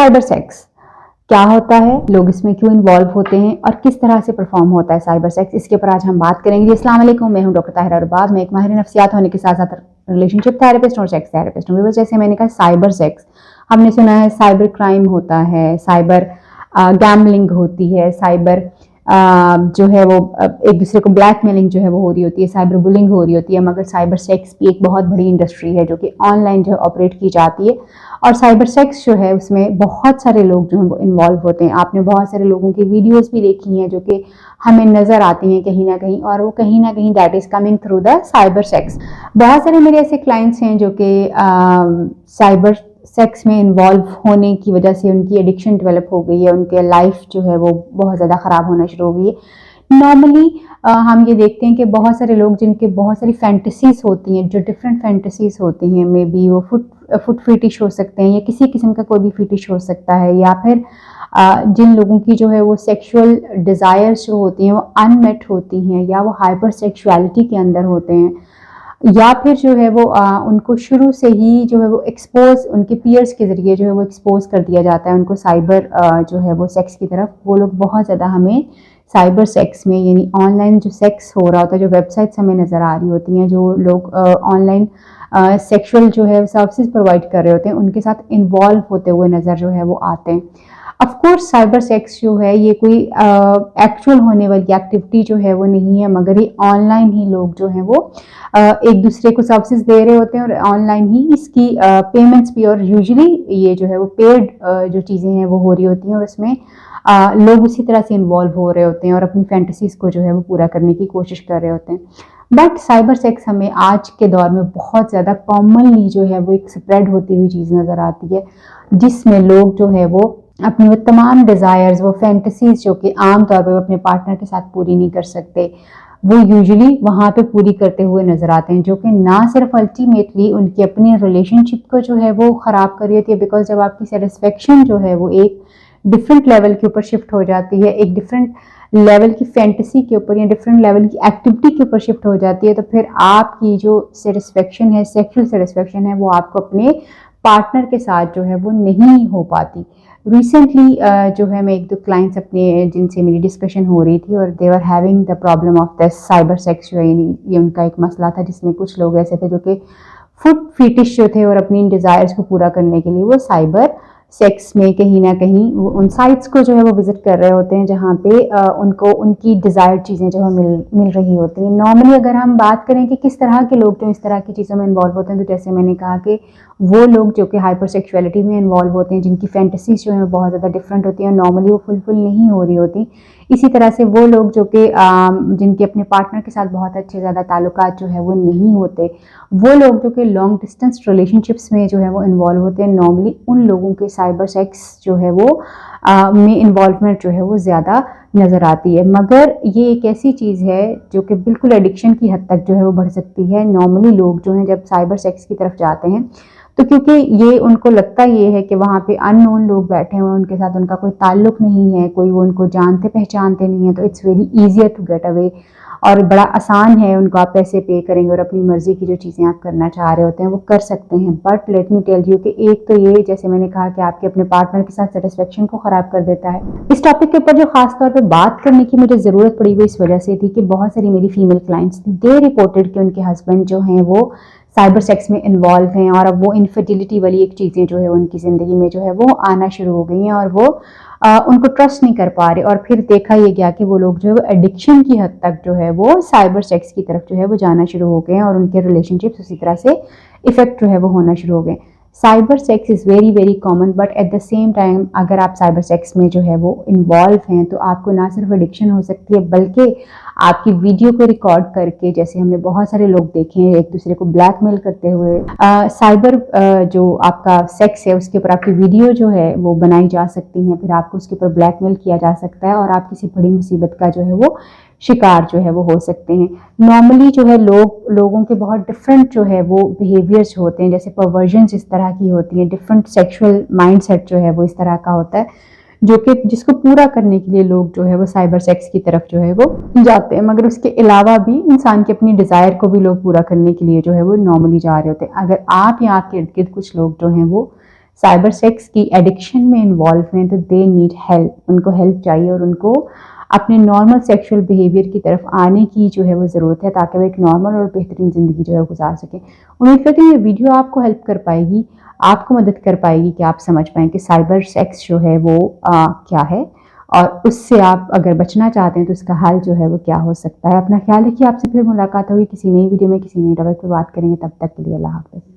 Cyber sex क्या होता है, लोग इसमें क्यों इन्वॉल्व होते हैं और किस तरह से परफॉर्म होता है साइबर सेक्स, इसके ऊपर आज हम बात करेंगे। अस्सलाम वालेकुम, मैं हूं डॉक्टर ताहिरा अरबाज। मैं एक माहिर नफ्सियात होने के साथ साथ रिलेशनशिप थेरेपिस्ट और सेक्स थेरेपिस्ट हूँ। जैसे मैंने कहा साइबर सेक्स, हमने सुना है साइबर क्राइम होता है, साइबर गैम्बलिंग होती है, साइबर जो है वो एक दूसरे को ब्लैकमेलिंग जो है वो हो रही होती है, साइबर बुलिंग हो रही होती है। मगर साइबर सेक्स भी एक बहुत बड़ी इंडस्ट्री है जो कि ऑनलाइन जो है ऑपरेट की जाती है। और साइबर सेक्स जो है उसमें बहुत सारे लोग जो हैं वो इन्वॉल्व होते हैं। आपने बहुत सारे लोगों की वीडियोस भी देखी हैं जो कि हमें नज़र आती हैं कहीं ना कहीं, और वो कहीं ना कहीं that is coming through the cyber sex. बहुत सारे मेरे ऐसे क्लाइंट्स हैं जो कि साइबर सेक्स में इन्वॉल्व होने की वजह से उनकी एडिक्शन डेवलप हो गई है, उनके लाइफ जो है वो बहुत ज़्यादा ख़राब होना शुरू हो गई है। नॉर्मली हम ये देखते हैं कि बहुत सारे लोग जिनके बहुत सारी फैंटेसीज होती हैं, जो डिफरेंट फैंटेसीज होती हैं, मे बी वो फुट फिटिश हो सकते हैं या किसी किस्म का कोई भी फिटिश हो सकता है, या फिर जिन लोगों की जो है वो सेक्सुअल डिज़ायर्स जो होती हैं वो अनमेट होती हैं, या वो हाइपर सेक्सुअलिटी के अंदर होते हैं, या फिर जो है वो उनको शुरू से ही जो है वो एक्सपोज उनके पीयर्स के ज़रिए जो है वो एक्सपोज कर दिया जाता है उनको साइबर जो है वो सेक्स की तरफ। वो लोग बहुत ज़्यादा हमें साइबर सेक्स में, यानी ऑनलाइन जो सेक्स हो रहा होता है, जो वेबसाइट्स हमें नज़र आ रही होती हैं, जो लोग ऑनलाइन सेक्सुअल जो है सर्विसेज प्रोवाइड कर रहे होते हैं, उनके साथ इन्वॉल्व होते हुए नज़र जो है वो आते हैं। ऑफ कोर्स साइबर सेक्स जो है ये कोई एक्चुअल होने वाली एक्टिविटी जो है वो नहीं है, मगर ये ऑनलाइन ही लोग जो हैं वो एक दूसरे को सर्विसेज दे रहे होते हैं और ऑनलाइन ही इसकी पेमेंट्स भी, और यूजुअली ये जो है वो पेड जो चीज़ें हैं वो हो रही होती हैं, और उसमें लोग उसी तरह से इन्वॉल्व हो रहे होते हैं और अपनी फैंटेसीज को जो है वो पूरा करने की कोशिश कर रहे होते हैं। बट साइबर सेक्स हमें आज के दौर में बहुत ज़्यादा कॉमनली जो है वो एक स्प्रेड होती हुई चीज़ नज़र आती है, जिसमें लोग जो है वो अपनी वो तमाम डिज़ायर्स, वो फैंटेसीज जो कि आम तौर पर अपने पार्टनर के साथ पूरी नहीं कर सकते, वो यूजुअली वहाँ पे पूरी करते हुए नज़र आते हैं, जो कि ना सिर्फ अल्टीमेटली उनकी अपनी रिलेशनशिप को जो है वो ख़राब कर रही है, बिकॉज जब आपकी सेटिस्फेक्शन जो है वो एक डिफरेंट लेवल के ऊपर शिफ्ट हो जाती है, एक डिफरेंट लेवल की फैंटेसी के ऊपर या डिफरेंट लेवल की एक्टिविटी के ऊपर शिफ्ट हो जाती है, तो फिर आपकी जो सेटिस्फेक्शन है, सेक्सुअल सेटिस्फेक्शन है, वो आपको अपने पार्टनर के साथ जो है वो नहीं हो पाती। रिसेंटली जो है मैं एक दो क्लाइंट्स अपने जिनसे मेरी डिस्कशन हो रही थी, और they were having the problem of the cyber sex, ये उनका एक मसला था, जिसमें कुछ लोग ऐसे थे जो कि फुट फिटिश जो थे और अपनी डिज़ायर्स को पूरा करने के लिए वो साइबर सेक्स में कहीं ना कहीं उन साइट्स को जो है वो विजिट कर रहे होते हैं जहाँ पे उनको उनकी डिज़ायर्ड चीज़ें जो है मिल रही होती हैं। नॉर्मली अगर हम बात करें कि किस तरह के लोग जो इस तरह की चीज़ों में इन्वॉल्व होते हैं, तो जैसे मैंने कहा कि वो लोग जो कि हाइपर सेक्सुअलिटी में इन्वॉल्व होते हैं, जिनकी फैंटेसीज जो है बहुत ज़्यादा डिफरेंट होती हैं, नॉर्मली वो फुलफिल नहीं हो रही होती। इसी तरह से वो लोग जो कि जिनके अपने पार्टनर के साथ बहुत अच्छे ज़्यादा ताल्लुकात जो है वो नहीं होते, वो लोग जो कि लॉन्ग डिस्टेंस रिलेशनशिप्स में जो है वो इन्वॉल्व होते हैं, नॉर्मली उन लोगों के साइबर सेक्स जो है वो में इन्वॉल्वमेंट जो है वो ज़्यादा नज़र आती है। मगर ये एक ऐसी चीज़ है जो कि बिल्कुल एडिक्शन की हद तक जो है वो बढ़ सकती है। नॉर्मली लोग जो हैं जब साइबर सेक्स की तरफ जाते हैं, तो क्योंकि ये उनको लगता ये है कि वहाँ पे अननोन लोग बैठे हुए हैं, उनके साथ उनका कोई ताल्लुक नहीं है, कोई वो उनको जानते पहचानते नहीं है, तो it's very easier to get away, और बड़ा आसान है उनको, आप पैसे पे करेंगे और अपनी मर्जी की जो चीज़ें आप करना चाह रहे होते हैं वो कर सकते हैं। But let me tell you कि एक तो ये, जैसे मैंने कहा, कि आपके अपने पार्टनर के साथ सेटिस्फेक्शन को ख़राब कर देता है। इस टॉपिक के ऊपर जो खास तौर पे बात करने की मुझे ज़रूरत पड़ी वो इस वजह से थी कि बहुत सारी मेरी फीमेल क्लाइंट्स थी, दे रिपोर्टेड कि उनके हस्बैंड जो हैं वो साइबर सेक्स में इन्वॉल्व हैं, और अब वो इनफर्टिलिटी वाली एक चीज़ें जो है उनकी ज़िंदगी में जो है वो आना शुरू हो गई हैं, और वो उनको ट्रस्ट नहीं कर पा रहे। और फिर देखा ये गया कि वो लोग जो है वो एडिक्शन की हद तक जो है वो साइबर सेक्स की तरफ जो है वो जाना शुरू हो गए हैं, और उनके रिलेशनशिप्स उसी तरह से इफेक्ट जो है वो होना शुरू हो गए। Cyber sex is very very common, but at the same time अगर आप साइबर सेक्स में जो है वो इन्वॉल्व हैं, तो आपको ना सिर्फ एडिक्शन हो सकती है, बल्कि आपकी वीडियो को रिकॉर्ड करके, जैसे हमने बहुत सारे लोग देखे हैं एक दूसरे को ब्लैकमेल करते हुए, साइबर जो आपका सेक्स है उसके ऊपर आपकी वीडियो जो है वो बनाई जा सकती हैं, फिर आपको उसके ऊपर ब्लैकमेल किया जा सकता है, और आप किसी बड़ी मुसीबत का जो है वो शिकार जो है वो हो सकते हैं। नॉर्मली जो है लोगों के बहुत डिफरेंट जो है वो बिहेवियर्स होते हैं, जैसे परवर्जन्स इस तरह की होती हैं, डिफरेंट सेक्सुअल माइंडसेट जो है वो इस तरह का होता है, जो कि जिसको पूरा करने के लिए लोग जो है वो साइबर सेक्स की तरफ जो है वो जाते हैं। मगर उसके अलावा भी इंसान की अपनी डिज़ायर को भी लोग पूरा करने के लिए जो है वो नॉर्मली जा रहे होते हैं। अगर आप या आपके इर्द गिर्द कुछ लोग जो हैं वो سائبر سیکس کی ایڈکشن میں انوالو ہیں تو دے نیڈ ہیلپ، ان کو ہیلپ چاہیے اور ان کو اپنے نارمل سیکشول بیہیویئر کی طرف آنے کی جو ہے وہ ضرورت ہے تاکہ وہ ایک نارمل اور بہترین زندگی جو ہے گزار سکیں۔ امید کرتی ہوں یہ ویڈیو آپ کو ہیلپ کر پائے گی، آپ کو مدد کر پائے گی کہ آپ سمجھ پائیں کہ سائبر سیکس جو ہے وہ کیا ہے، اور اس سے آپ اگر بچنا چاہتے ہیں تو اس کا حل جو ہے وہ کیا ہو سکتا ہے۔ اپنا خیال رکھیے، آپ سے پھر ملاقات ہوگی کسی نئی ویڈیو میں، کسی نئی ٹاپک پہ بات کریں گے، تب تک کے لیے اللہ حافظ۔